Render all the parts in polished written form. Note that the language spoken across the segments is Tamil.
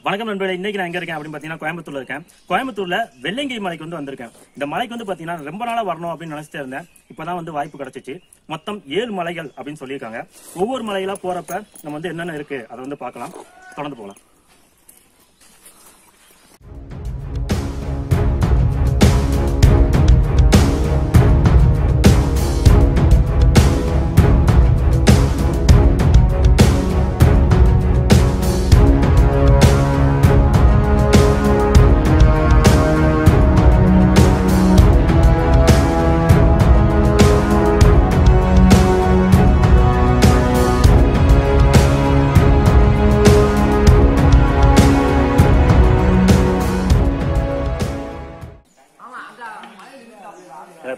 வணக்கம் நண்பர்களே, இன்னைக்கு நான் எங்க இருக்கேன் அப்படின்னு பாத்தீங்கன்னா கோயம்புத்தூர்ல இருக்கேன். கோயம்புத்தூர்ல வெள்ளங்கிரி மலைக்கு வந்திருக்கேன். இந்த மலைக்கு பாத்தீங்கன்னா ரொம்ப நாளா வரணும் அப்படின்னு நினைச்சிட்டே இருந்தேன். இப்பதான் வாய்ப்பு கிடைச்சிச்சு. மொத்தம் 7 மலைகள் அப்படின்னு சொல்லியிருக்காங்க. ஒவ்வொரு மலைகளா போறப்ப நம்ம என்னென்ன இருக்கு அதை பார்க்கலாம். தொடர்ந்து போகலாம்.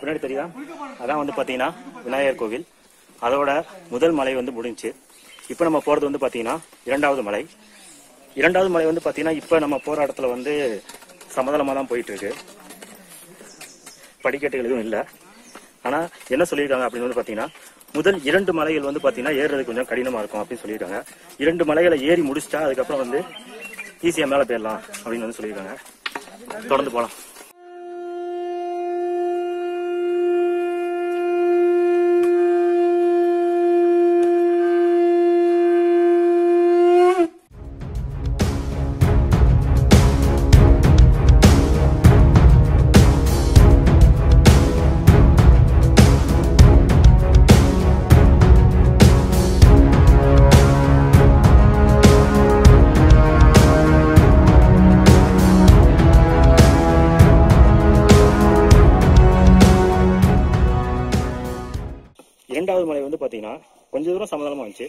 பின்னாடி தெரியுதா? அதான் பாத்தீங்கன்னா விநாயகர் கோவில். அதோட முதல் மலை முடிஞ்சு. இப்ப நம்ம போறது பாத்தீங்கன்னா இரண்டாவது மலை. இரண்டாவது மலை பாத்தீங்கன்னா இப்ப நம்ம போற இடத்துல சமதளமா தான் போயிட்டு இருக்கு. படிக்கட்டுகள் எதுவும் இல்ல. ஆனா என்ன சொல்லியிருக்காங்க அப்படின்னு பாத்தீங்கன்னா முதல் 2 மலைகள் பாத்தீங்கன்னா ஏறுறது கொஞ்சம் கடினமா இருக்கும் அப்படின்னு சொல்லியிருக்காங்க. 2 மலைகளை ஏறி முடிச்சிட்டா அதுக்கப்புறம் ஈஸியா மேல போயிடலாம் அப்படின்னு சொல்லியிருக்காங்க. தொடர்ந்து போலாம். இரண்டாவது மலை பாத்தீங்கன்னா கொஞ்ச தூரம் சமதளமா வந்துச்சு.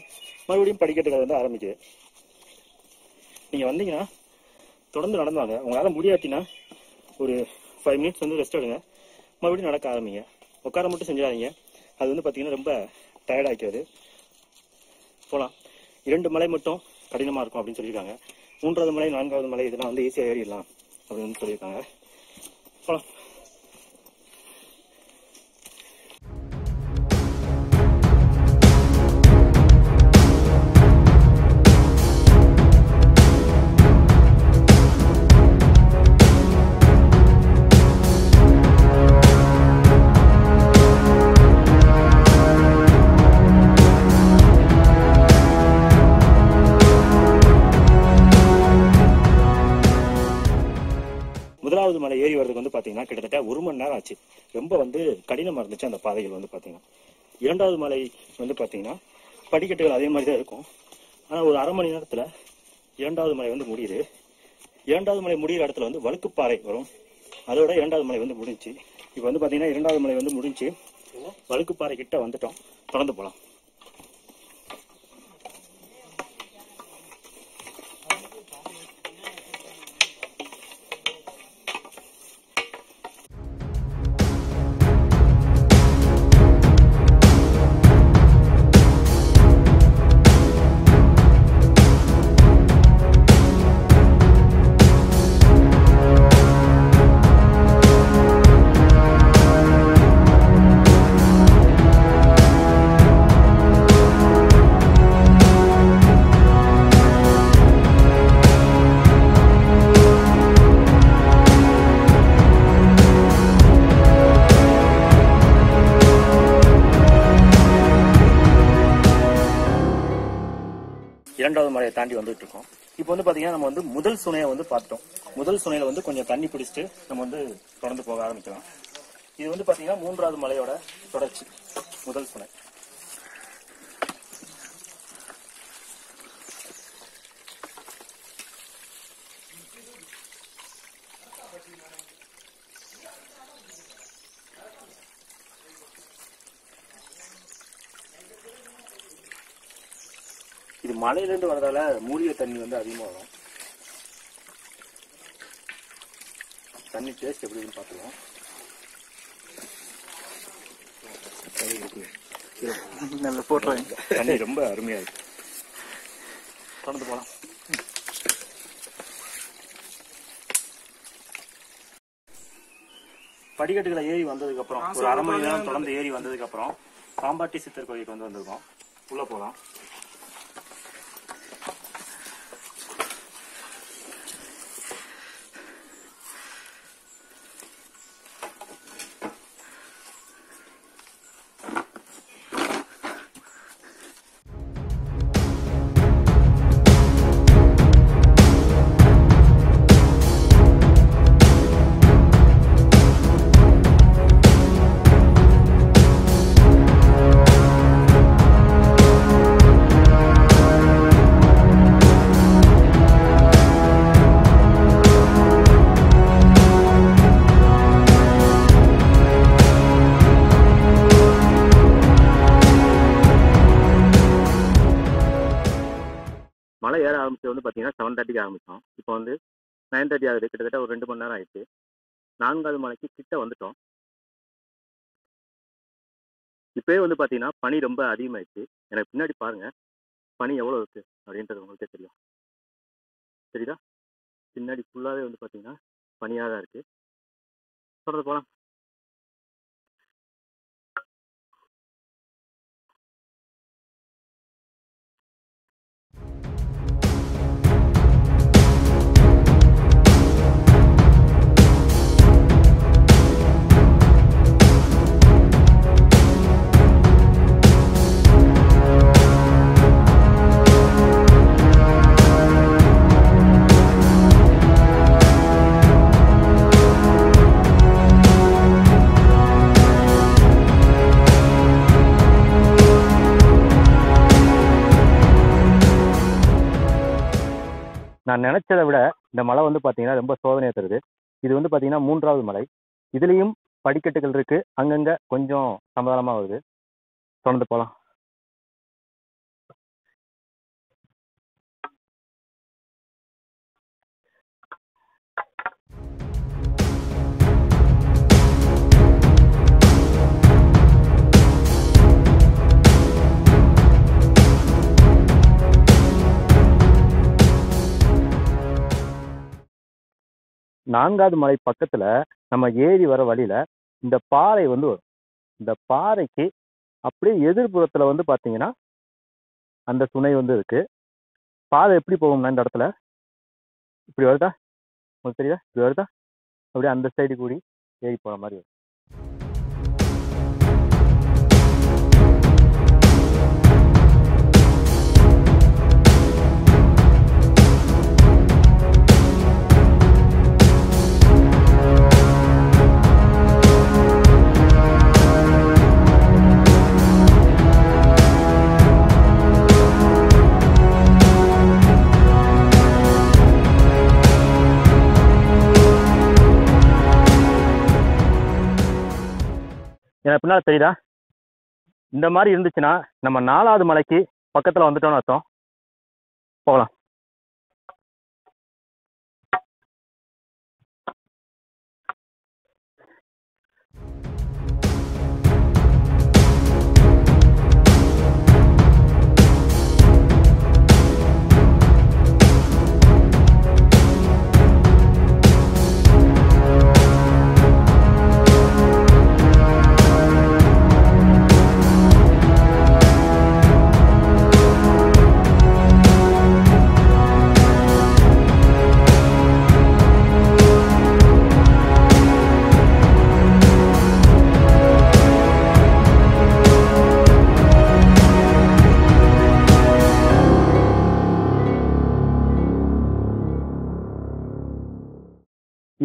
மறுபடியும் படிக்கட்டுகள் ஆரம்பிக்குது. நீங்க வந்தீங்கன்னா தொடர்ந்து நடந்தாங்க. உங்களால முடியாட்டினா ஒரு 5 மினிட்ஸ் ரெஸ்ட் எடுங்க. மறுபடியும் நடக்க ஆரம்பிங்க. உட்கார மட்டும் செஞ்சிடாதீங்க. அது பாத்தீங்கன்னா ரொம்ப டயர்ட் ஆகிக்காது. போலாம். 2 மலை மட்டும் கடினமா இருக்கும் அப்படின்னு சொல்லியிருக்காங்க. 3வது மலை 4வது மலை இதெல்லாம் ஈஸியா ஏறிடலாம் அப்படின்னு சொல்லியிருக்காங்க. போலாம். முதலாவது மலை ஏறி வரதுக்கு பாத்தீங்கன்னா கிட்டத்தட்ட 1 மணி நேரம் ஆச்சு. ரொம்ப கடினமா இருந்துச்சு அந்த பாதைகள் பாத்தீங்கன்னா. இரண்டாவது மலை பாத்தீங்கன்னா படிக்கட்டுகள் அதே மாதிரி தான் இருக்கும். ஆனா ஒரு அரை மணி நேரத்துல இரண்டாவது மலை முடியுது. இரண்டாவது மலை முடிகிற இடத்துல வழுக்குப்பாறை வரும். அதோட இரண்டாவது மலை முடிஞ்சு. இப்ப பாத்தீங்கன்னா இரண்டாவது மலை முடிஞ்சு வழுக்குப்பாறை கிட்ட வந்துட்டோம். தொடர்ந்து போலாம். இரண்டாவது மலையை தாண்டி வந்துட்டு இருக்கோம். இப்போ பாத்தீங்கன்னா நம்ம முதல் சுனையை பார்த்தோம். முதல் சுனையில கொஞ்சம் தண்ணி பிடிச்சிட்டு நம்ம தொடர்ந்து போக ஆரம்பிக்கலாம். இது பாத்தீங்கன்னா 3வது மலையோட தொடர்ச்சி. முதல் சுனை. இது மலையிலிருந்து வரதால மூலிகை தண்ணி அதிகமா வரும். தண்ணி டேஸ்ட் எப்படி பாத்துக்கலாம். தண்ணி ரொம்ப அருமையா இருக்கு. தொடர்ந்து போலாம். படிக்கட்டுகளை ஏறி வந்ததுக்கு அப்புறம் ஒரு அரை மணி நேரம் தொடர்ந்து ஏறி வந்ததுக்கு அப்புறம் பாம்பாட்டி சித்தர் கோயிலுக்கு வந்திருக்கோம். உள்ள போலாம். மலை ஏற ஆரம்பிச்சது வந்து பார்த்தீங்கன்னா 7:30க்கு ஆரம்பித்தோம். இப்போ வந்து 9:30 ஆகுது. கிட்டத்தட்ட ஒரு 2 மணி நேரம் ஆயிடுச்சு. 4வது மலைக்கு கிட்ட வந்துட்டோம். இப்போயே வந்து பார்த்தீங்கன்னா பனி ரொம்ப அதிகமாயிடுச்சு. எனக்கு பின்னாடி பாருங்க பனி எவ்வளோ இருக்கு அப்படின்றது உங்களுக்கே தெரியும். தெரியுதா? பின்னாடி ஃபுல்லாகவே வந்து பார்த்தீங்கன்னா பனியாக தான் இருக்கு. தொடர்ந்து போகலாம். நான் நினைச்சதை விட இந்த மலை வந்து பார்த்தீங்கன்னா ரொம்ப சோதனையை தருது. இது வந்து பார்த்தீங்கன்னா 3வது மலை. இதுலேயும் படிக்கட்டுகள் இருக்கு. அங்கங்கே கொஞ்சம் சமதளமாக வருது. தொடர்ந்து போகலாம். நான்காவது மலை பக்கத்துல நம்ம ஏறி வர வழியில இந்த பாறை வந்து வரும். இந்த பாறைக்கு அப்படியே எதிர்புறத்துல வந்து பாத்தீங்கன்னா அந்த சுனை வந்து இருக்கு. பாதை எப்படி போகும்னா இந்த இடத்துல இப்படி வருதா, உங்களுக்கு தெரியுதா? இப்படி வருதா, அப்படியே அந்த சைடு கூடி ஏறி போற மாதிரி வரும். எனக்கு பின்னால் தெரியுதா? இந்த மாதிரி இருந்துச்சுன்னா நம்ம 4வது மலைக்கு பக்கத்துல வந்துட்டோம்னு அர்த்தம். போகலாம்.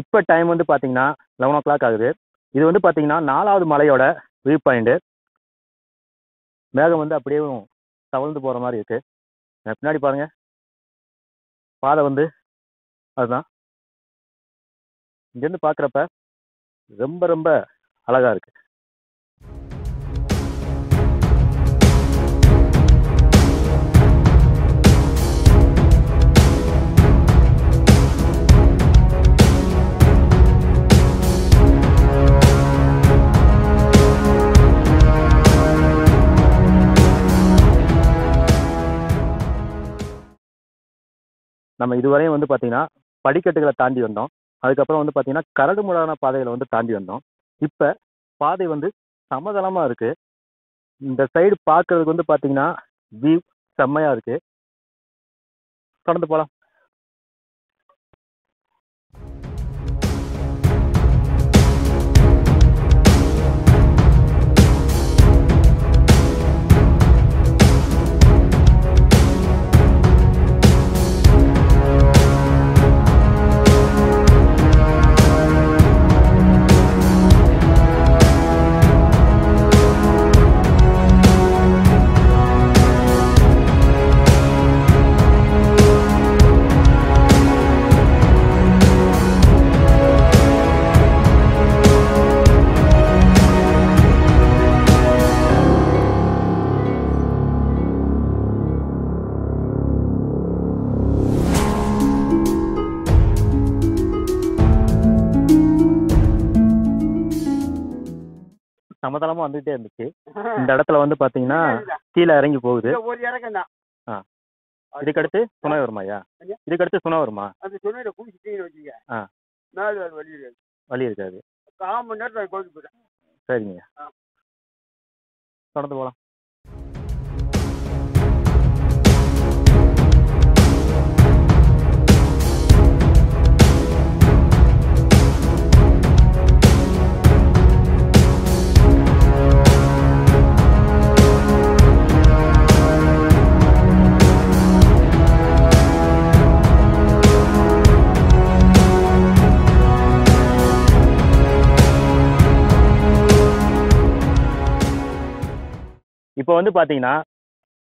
இப்போ டைம் வந்து பார்த்தீங்கன்னா 11 o'clock ஆகுது. இது வந்து பார்த்தீங்கன்னா 4வது மலையோட வியூ பாயிண்ட். மேகம் வந்து அப்படியே தவழ்ந்து போகிற மாதிரி இருக்கு. பின்னாடி பாருங்க, பாதை வந்து அதுதான். இங்கேருந்து பார்க்குறப்ப ரொம்ப ரொம்ப அழகா இருக்கு. நம்ம இதுவரையும் வந்து பார்த்தீங்கன்னா படிக்கட்டுகளை தாண்டி வந்தோம். அதுக்கப்புறம் வந்து பார்த்தீங்கன்னா கரடு முரடான பாதைகளை வந்து தாண்டி வந்தோம். இப்போ பாதை வந்து சமதளமாக இருக்கு. இந்த சைடு பார்க்கறதுக்கு வந்து பார்த்தீங்கன்னா வியூ செம்மையா இருக்கு. தொடர்ந்து போகலாம். சமதளமா வந்துகிட்டே இருந்துச்சு. இந்த இடத்துல வந்து பாத்தீங்கன்னா கீழே இறங்கி போகுது. ஒரு இறக்கம் தான். இதுக்கடுத்து சுனை வருமாயா? இதுக்கடுத்து சுனை வருமா? அந்த சுனையில குடிச்சிட்டீங்கன்னு வச்சுக்க, மேலே வலி இருக்காது. 1/4 மணி நேரத்தில் கோவிச்சு போயிட்டேன். சரிங்க, தொடர்ந்து போகலாம். இப்போ வந்து பாத்தீங்கன்னா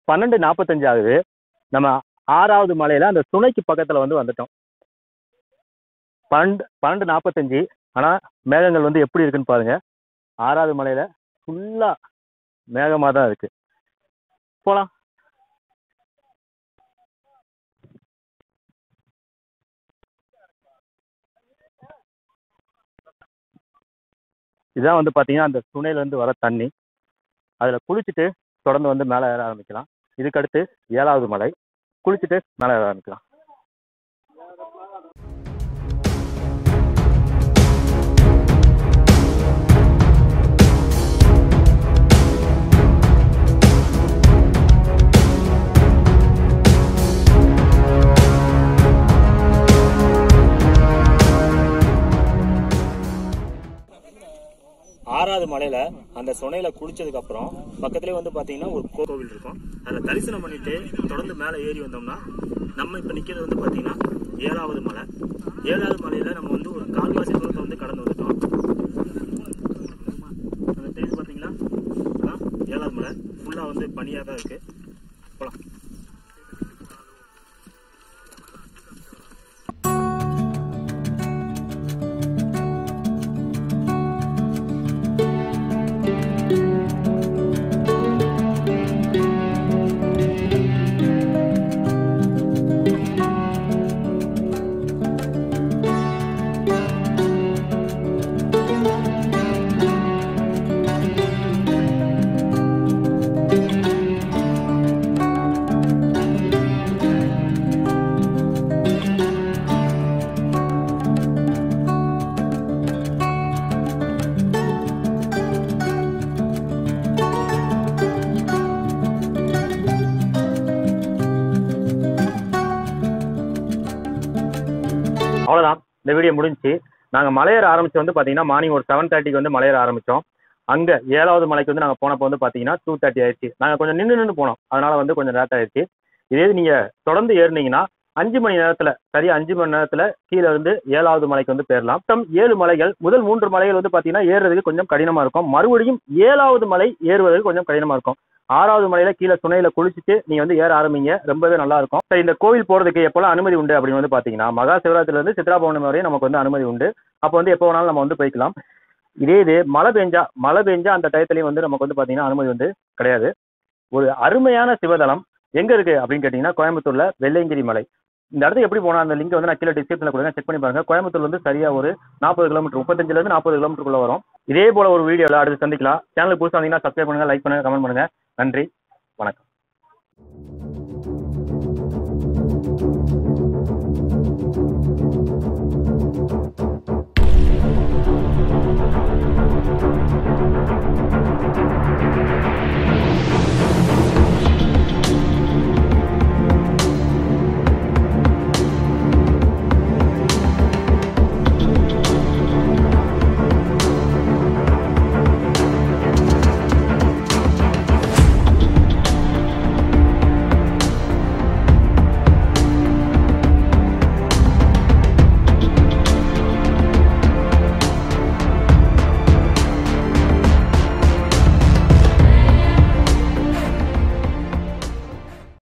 12:45 ஆகுது. நம்ம 6வது மலையில அந்த சுனைக்கு பக்கத்துல வந்து வந்துட்டோம். 12:45. ஆனா மேகங்கள் வந்து எப்படி இருக்குன்னு பாருங்க. 6வது மலையில ஃபுல்லா மேகமா தான் இருக்கு. போலாம். இதான் வந்து பாத்தீங்கன்னா அந்த சுனையில இருந்து வர தண்ணி. அதுல குளிச்சுட்டு தொடர்ந்து வந்து மேலே ஏற ஆரம்பிக்கலாம். இதுக்கடுத்து 7வது மலை. குளிச்சுட்டு மேலே ஏற ஆரம்பிக்கலாம். ஆறாவது மலையில அந்த சுனையில குளிச்சதுக்கு அப்புறம் பக்கத்துலேயே வந்து பாத்தீங்கன்னா ஒரு கோவில் இருக்கும். அதில் தரிசனம் பண்ணிட்டு தொடர்ந்து மேலே ஏறி வந்தோம்னா நம்ம இப்போ நிற்கிறது வந்து பாத்தீங்கன்னா 7வது மலை. 7வது மலையில நம்ம வந்து ஒரு 1/4 தூரத்தை வந்து கடந்து வந்துட்டோம். அந்த தெரியுது பார்த்தீங்களா, 7வது மலை ஃபுல்லாக வந்து பனியாக தான் இருக்கு. போகலாம். அவ்வளோதான், இந்த வீடியோ முடிஞ்சு. நாங்கள் மலையேற ஆரம்பிச்சு வந்து பார்த்தீங்கன்னா மார்னிங் ஒரு 7:30க்கு வந்து மலையேற ஆரம்பித்தோம். அங்கே 7வது மலைக்கு வந்து நாங்கள் போனப்போ வந்து பார்த்தீங்கன்னா 2:30 ஆயிடுச்சு. நாங்கள் கொஞ்சம் நின்று போனோம், அதனால வந்து கொஞ்சம் லேட் ஆயிடுச்சு. இதே நீங்கள் தொடர்ந்து ஏறினீங்கன்னா 5 மணி நேரத்தில், சரியா 5 மணி நேரத்தில் கீழே இருந்து 7வது மலைக்கு வந்து போயிடலாம். மொத்தம் 7 மலைகள். முதல் 3 மலைகள் வந்து பார்த்தீங்கன்னா ஏறுறதுக்கு கொஞ்சம் கடினமாக இருக்கும். மறுபடியும் 7வது மலை ஏறுவதற்கு கொஞ்சம் கடினமாக இருக்கும். 6வது மலையில கீழே சுனையில குளிச்சுட்டு நீங்க வந்து ஏற ஆரம்பிங்க, ரொம்பவே நல்லா இருக்கும். சரி, இந்த கோவில் போறதுக்கு எப்போல்லாம் அனுமதி உண்டு அப்படின்னு வந்து பாத்தீங்கன்னா மகா சிவராத்திரில இருந்து சித்ரா பௌர்ணமி வரையும் நமக்கு வந்து அனுமதி உண்டு. அப்போ வந்து எப்போ வேணாலும் நம்ம வந்து போய்க்கலாம். இது மழை பெஞ்சா அந்த டயத்துலயும் வந்து நமக்கு வந்து பாத்தீங்கன்னா அனுமதி வந்து கிடையாது. ஒரு அருமையான சிவதலம் எங்க இருக்கு அப்படின்னு கேட்டீங்கன்னா கோயம்புத்தூர்ல வெள்ளையங்கிரி மலை. இந்த இடத்துக்கு எப்படி போனா அந்த லிங்க் வந்து நான் கீழே டிஸ்கிரிப்ஷன்ல கொடுங்க, செக் பண்ணி பாருங்க. கோயம்புத்தூர்ல வந்து சரியா ஒரு 40 கிலோமீட்டர், 35ல இருந்து 40 கிலோமீட்டருக்குள்ள வரும். இதே போல ஒரு வீடியோல அடுத்து சந்திக்கலாம். சேனலுக்கு புதுசா வந்தீங்கன்னா சப்ஸ்கிரைப் பண்ணுங்க, லைக் பண்ணுங்க, கமெண்ட் பண்ணுங்க. நன்றி, வணக்கம்.